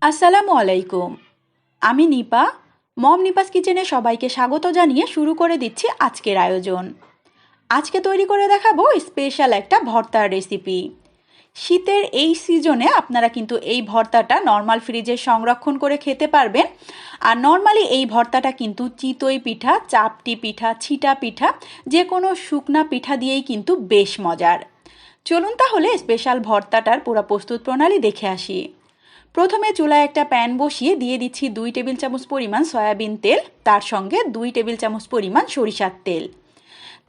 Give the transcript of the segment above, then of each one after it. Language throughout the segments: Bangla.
আসসালামু আলাইকুম। আমি নিপা। মম নিপাস কিচেনে সবাইকে স্বাগত জানিয়ে শুরু করে দিচ্ছি আজকের আয়োজন। আজকে তৈরি করে দেখাবো স্পেশাল একটা ভর্তার রেসিপি। শীতের এই সিজনে আপনারা কিন্তু এই ভর্তাটা নর্মাল ফ্রিজে সংরক্ষণ করে খেতে পারবেন। আর নর্মালি এই ভর্তাটা কিন্তু চিতই পিঠা, চাপটি পিঠা, ছিটা পিঠা, যে কোনো শুকনা পিঠা দিয়েই কিন্তু বেশ মজার। চলুন তাহলে স্পেশাল ভর্তাটার পুরো প্রস্তুত প্রণালী দেখে আসি। প্রথমে চুলায় একটা প্যান বসিয়ে দিয়ে দিচ্ছি 2 টেবিল চামচ পরিমাণ সয়াবিন তেল, তার সঙ্গে 2 টেবিল চামচ পরিমাণ সরিষার তেল।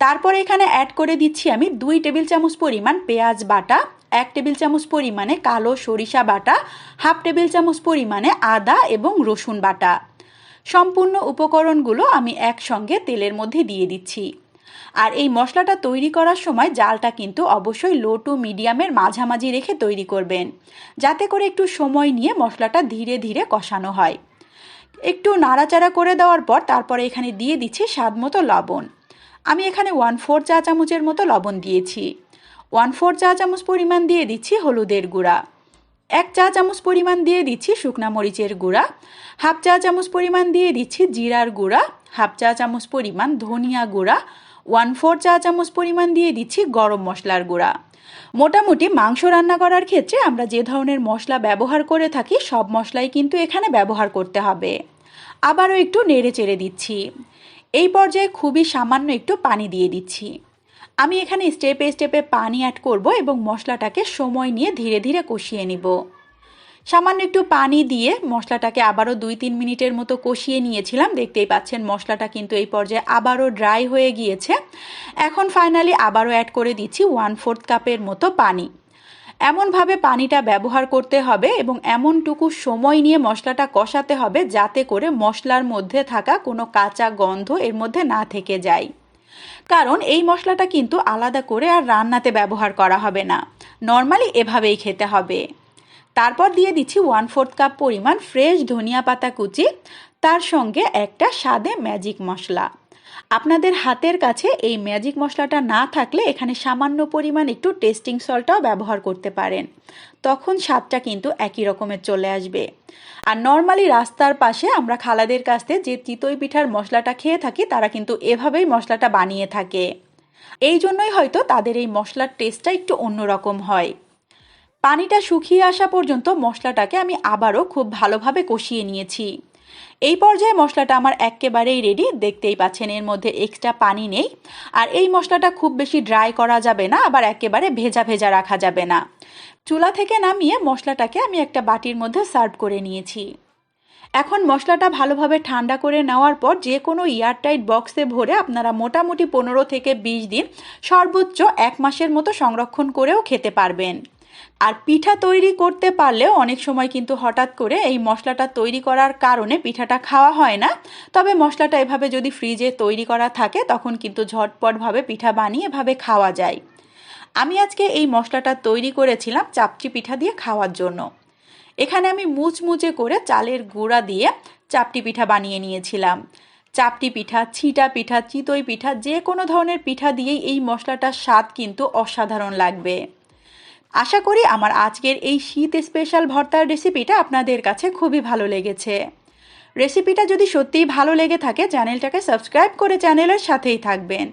তারপর এখানে অ্যাড করে দিচ্ছি আমি 2 টেবিল চামচ পরিমাণ পেঁয়াজ বাটা, 1 টেবিল চামচ পরিমাণে কালো সরিষা বাটা, হাফ টেবিল চামচ পরিমাণে আদা এবং রসুন বাটা। সম্পূর্ণ উপকরণগুলো আমি একসঙ্গে তেলের মধ্যে দিয়ে দিচ্ছি। আর এই মশলাটা তৈরি করার সময় জালটা কিন্তু অবশ্যই লো টু মিডিয়ামের মাঝামাঝি রেখে তৈরি করবেন, যাতে করে একটু সময় নিয়ে মশলাটা ধীরে ধীরে কষানো হয়। একটু নাড়াচাড়া করে দেওয়ার পর তারপরে এখানে দিয়ে দিচ্ছি স্বাদ মতো লবণ। আমি এখানে 1/4 চা চামচের মতো লবণ দিয়েছি। 1/4 চা চামচ পরিমাণ দিয়ে দিচ্ছি হলুদের গুঁড়া। 1 চা চামচ পরিমাণ দিয়ে দিচ্ছি শুকনা মরিচের গুঁড়া। হাফ চা চামচ পরিমাণ দিয়ে দিচ্ছি জিরার গুঁড়া। হাফ চা চামচ পরিমাণ ধনিয়া গুঁড়া। 1/4 চা চামচ পরিমাণ দিয়ে দিচ্ছি গরম মশলার গুঁড়া। মোটামুটি মাংস রান্না করার ক্ষেত্রে আমরা যে ধরনের মশলা ব্যবহার করে থাকি সব মশলাই কিন্তু এখানে ব্যবহার করতে হবে। আবারও একটু নেড়ে চেড়ে দিচ্ছি। এই পর্যায়ে খুবই সামান্য একটু পানি দিয়ে দিচ্ছি। আমি এখানে স্টেপে স্টেপে পানি অ্যাড করব এবং মশলাটাকে সময় নিয়ে ধীরে ধীরে কষিয়ে নিব। সামান্য একটু পানি দিয়ে মশলাটাকে আবারও 2-3 মিনিটের মতো কষিয়ে নিয়েছিলাম। দেখতেই পাচ্ছেন মশলাটা কিন্তু এই পর্যায়ে আবারও ড্রাই হয়ে গিয়েছে। এখন ফাইনালি আবারও অ্যাড করে দিচ্ছি 1/4 কাপের মতো পানি। এমনভাবে পানিটা ব্যবহার করতে হবে এবং এমনটুকু সময় নিয়ে মশলাটা কষাতে হবে যাতে করে মশলার মধ্যে থাকা কোনো কাঁচা গন্ধ এর মধ্যে না থেকে যায়। কারণ এই মশলাটা কিন্তু আলাদা করে আর রান্নাতে ব্যবহার করা হবে না, নর্মালি এভাবেই খেতে হবে। তারপর দিয়ে দিচ্ছি 1/4 কাপ পরিমাণ ফ্রেশ ধনিয়া পাতা কুচি, তার সঙ্গে একটা স্বাদে ম্যাজিক মশলা। আপনাদের হাতের কাছে এই ম্যাজিক মশলাটা না থাকলে এখানে সামান্য পরিমাণ একটু টেস্টিং সল্টটাও ব্যবহার করতে পারেন, তখন স্বাদটা কিন্তু একই রকমের চলে আসবে। আর নর্মালি রাস্তার পাশে আমরা খালাদের কাছ থেকে যে চিতই পিঠার মশলাটা খেয়ে থাকি তারা কিন্তু এভাবেই মশলাটা বানিয়ে থাকে। এই জন্যই হয়তো তাদের এই মশলার টেস্টটা একটু অন্যরকম হয়। পানিটা শুকিয়ে আসা পর্যন্ত মশলাটাকে আমি আবারও খুব ভালোভাবে কষিয়ে নিয়েছি। এই পর্যায়ে মশলাটা আমার একেবারেই রেডি। দেখতেই পাচ্ছেন এর মধ্যে এক্সট্রা পানি নেই। আর এই মশলাটা খুব বেশি ড্রাই করা যাবে না, আবার একেবারে ভেজা ভেজা রাখা যাবে না। চুলা থেকে নামিয়ে মশলাটাকে আমি একটা বাটির মধ্যে সার্ভ করে নিয়েছি। এখন মশলাটা ভালোভাবে ঠান্ডা করে নেওয়ার পর যে কোনো এয়ারটাইট বক্সে ভরে আপনারা মোটামুটি 15 থেকে 20 দিন, সর্বোচ্চ 1 মাসের মতো সংরক্ষণ করেও খেতে পারবেন। আর পিঠা তৈরি করতে পারলেও অনেক সময় কিন্তু হঠাৎ করে এই মশলাটা তৈরি করার কারণে পিঠাটা খাওয়া হয় না। তবে মশলাটা এভাবে যদি ফ্রিজে তৈরি করা থাকে তখন কিন্তু ঝটপটভাবে পিঠা বানিয়ে এভাবে খাওয়া যায়। আমি আজকে এই মশলাটা তৈরি করেছিলাম চাপটি পিঠা দিয়ে খাওয়ার জন্য। এখানে আমি মুচমুচে করে চালের গুঁড়া দিয়ে চাপটি পিঠা বানিয়ে নিয়েছিলাম। চাপটি পিঠা, ছিটা পিঠা, চিতই পিঠা, যে কোনো ধরনের পিঠা দিয়েই এই মশলাটার স্বাদ কিন্তু অসাধারণ লাগবে। আশা করি আমার আজকের এই শীত স্পেশাল ভর্তার রেসিপিটা আপনাদের কাছে খুবই ভালো লেগেছে। রেসিপিটা যদি সত্যিই ভালো লেগে থাকে চ্যানেলটাকে সাবস্ক্রাইব করে চ্যানেলের সাথেই থাকবেন।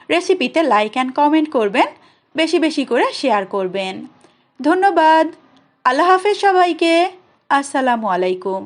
রেসিপিতে লাইক অ্যান্ড কমেন্ট করবেন, বেশি বেশি করে শেয়ার করবেন। ধন্যবাদ। আল্লাহ হাফেজ সবাইকে। আসসালামু আলাইকুম।